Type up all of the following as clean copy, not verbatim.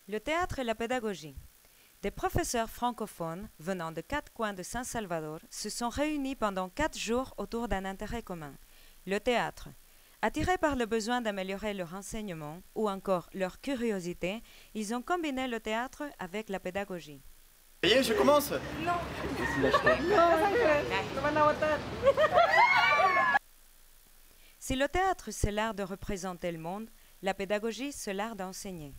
Le théâtre et la pédagogie. Des professeurs francophones venant de 4 coins de San Salvador se sont réunis pendant 4 jours autour d'un intérêt commun, le théâtre. Attirés par le besoin d'améliorer leur enseignement ou encore leur curiosité, ils ont combiné le théâtre avec la pédagogie. Ça y est, je commence. Si le théâtre c'est l'art de représenter le monde, la pédagogie c'est l'art d'enseigner.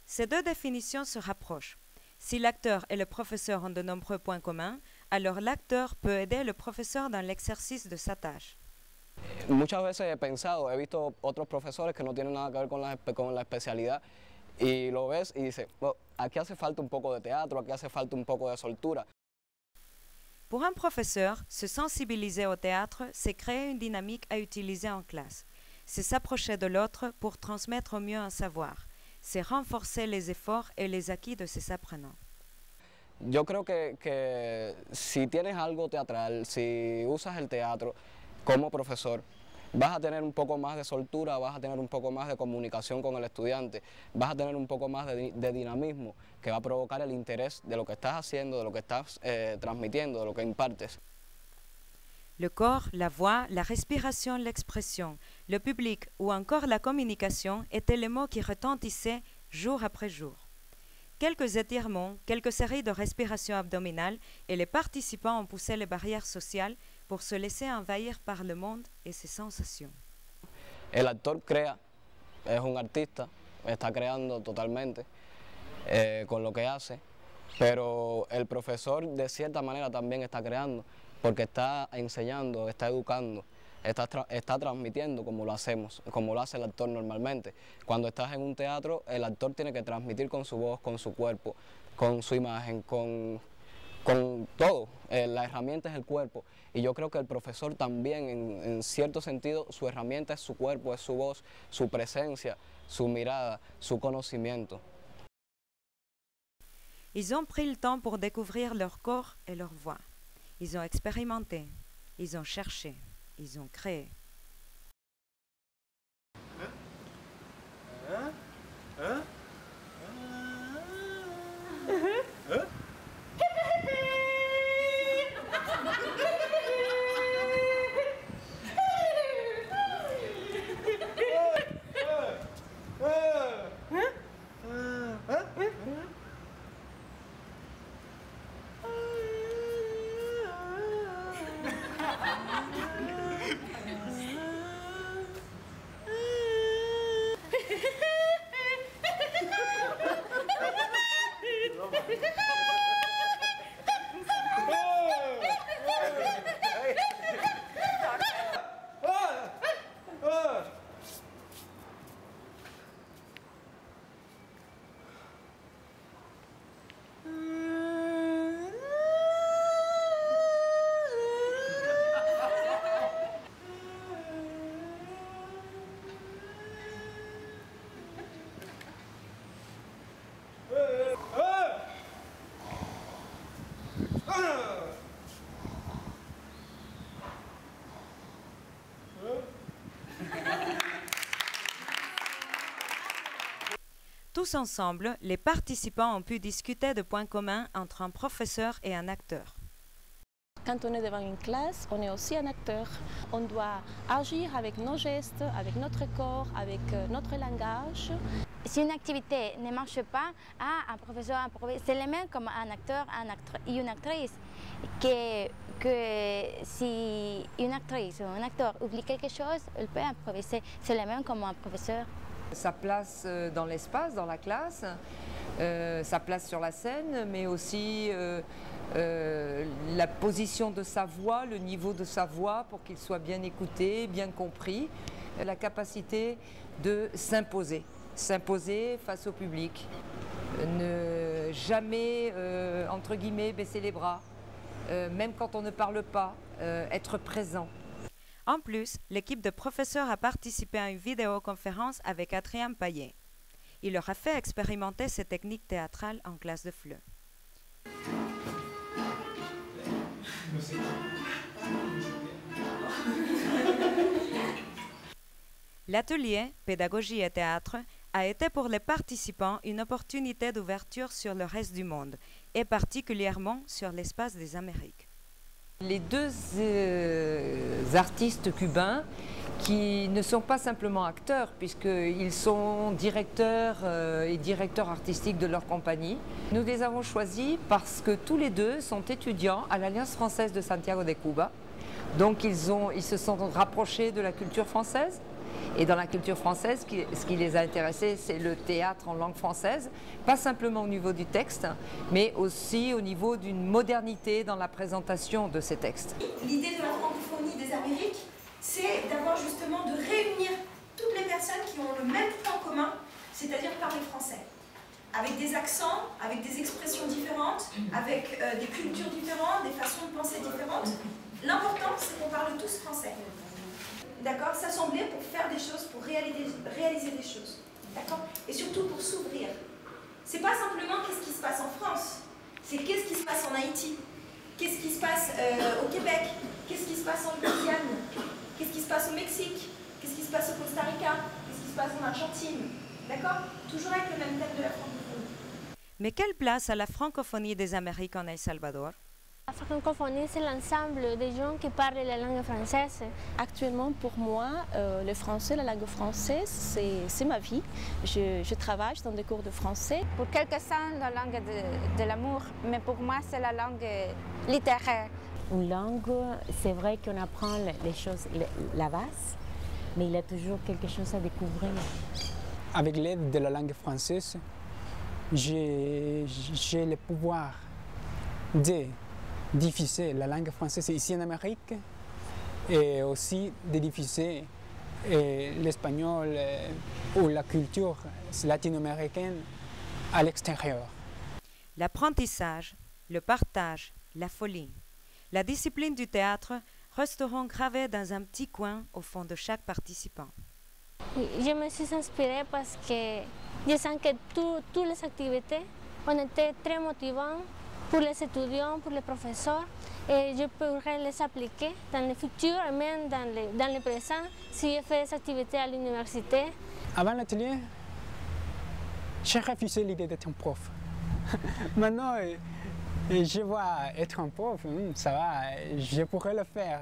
Ces deux définitions se rapprochent. Si l'acteur et le professeur ont de nombreux points communs, alors l'acteur peut aider le professeur dans l'exercice de sa tâche. Muchas veces he pensado, he visto otros profesores que no tienen nada que ver con la especialidad y lo ves y dices, oh, aquí hace falta un poco de teatro, aquí hace falta un poco de soltura. Pour un professeur, se sensibiliser au théâtre, c'est créer une dynamique à utiliser en classe. C'est s'approcher de l'autre pour transmettre au mieux un savoir. C'est renforcer les efforts et les acquis de ses apprenants. Yo creo que si tienes algo teatral, si usas el teatro como profesor, vas a tener un poco más de soltura, vas a tener un poco más de comunicación con el estudiante, vas a tener un poco más de dinamismo que va a provocar el interés de lo que estás haciendo, de lo que estás transmitiendo, de lo que impartes. Le corps, la voix, la respiration, l'expression, le public ou encore la communication étaient les mots qui retentissaient jour après jour. Quelques étirements, quelques séries de respiration abdominale et les participants ont poussé les barrières sociales pour se laisser envahir par le monde et ses sensations. El actor crea, es un artista, está creando totalmente con lo que hace, pero el profesor de cierta manera también está creando, porque está enseñando, está educando, está transmitiendo como lo hacemos, como lo hace el actor normalmente. Cuando estás en un teatro, el actor tiene que transmitir con su voz, con su cuerpo, con su imagen, con todo. La herramienta es el cuerpo y yo creo que el profesor también, en cierto sentido, su herramienta es su cuerpo, es su voz, su presencia, su mirada, su conocimiento. Ils ont pris le temps pour découvrir leur corps et leur voix. Ils ont expérimenté, ils ont cherché, ils ont créé. Tous ensemble, les participants ont pu discuter de points communs entre un professeur et un acteur. Quand on est devant une classe, on est aussi un acteur. On doit agir avec nos gestes, avec notre corps, avec notre langage. Si une activité ne marche pas, un professeur, c'est le même comme un acteur et une actrice. Que si une actrice ou un acteur oublie quelque chose, il peut improviser. C'est le même comme un professeur. Sa place dans l'espace, dans la classe, sa place sur la scène, mais aussi la position de sa voix, le niveau de sa voix pour qu'il soit bien écouté, bien compris, la capacité de s'imposer face au public, ne jamais, entre guillemets, baisser les bras, même quand on ne parle pas, être présent. En plus, l'équipe de professeurs a participé à une vidéoconférence avec Adrien Payet. Il leur a fait expérimenter ces techniques théâtrales en classe de FLE. L'atelier Pédagogie et théâtre a été pour les participants une opportunité d'ouverture sur le reste du monde, et particulièrement sur l'espace des Amériques. Les deux artistes cubains qui ne sont pas simplement acteurs puisqu'ils sont directeurs et directeurs artistiques de leur compagnie. Nous les avons choisis parce que tous les deux sont étudiants à l'Alliance française de Santiago de Cuba. Donc ils se sont rapprochés de la culture française. Et dans la culture française, ce qui les a intéressés, c'est le théâtre en langue française, pas simplement au niveau du texte, mais aussi au niveau d'une modernité dans la présentation de ces textes. L'idée de la francophonie des Amériques, c'est d'avoir justement de réunir toutes les personnes qui ont le même point commun, c'est-à-dire parler français. Avec des accents, avec des expressions différentes, avec des cultures différentes, des façons de penser différentes. L'important, c'est qu'on parle tous français. D'accord, s'assembler pour faire des choses, pour réaliser des choses. D'accord. Et surtout pour s'ouvrir. C'est pas simplement qu'est-ce qui se passe en France, c'est qu'est-ce qui se passe en Haïti, qu'est-ce qui se passe au Québec, qu'est-ce qui se passe en Guyane, qu'est-ce qui se passe au Mexique, qu'est-ce qui se passe au Costa Rica, qu'est-ce qui se passe en Argentine. D'accord. Toujours avec le même thème de la francophonie. Mais quelle place a la francophonie des Amériques en El Salvador? La francophonie, c'est l'ensemble des gens qui parlent la langue française. Actuellement, pour moi, le français, la langue française, c'est ma vie. Je travaille dans des cours de français. Pour quelques-uns, la langue de l'amour, mais pour moi, c'est la langue littéraire. Une langue, c'est vrai qu'on apprend les choses, la base, mais il y a toujours quelque chose à découvrir. Avec l'aide de la langue française, j'ai le pouvoir de diffuser la langue française ici en Amérique et aussi de diffuser l'espagnol ou la culture latino-américaine à l'extérieur. L'apprentissage, le partage, la folie, la discipline du théâtre resteront gravés dans un petit coin au fond de chaque participant. Oui, je me suis inspirée parce que je sens que toutes les activités ont été très motivantes pour les étudiants, pour les professeurs, et je pourrais les appliquer dans le futur et même dans le présent si je fais des activités à l'université. Avant l'atelier, j'ai refusé l'idée d'être un prof. Maintenant, je vois être un prof, ça va, je pourrais le faire.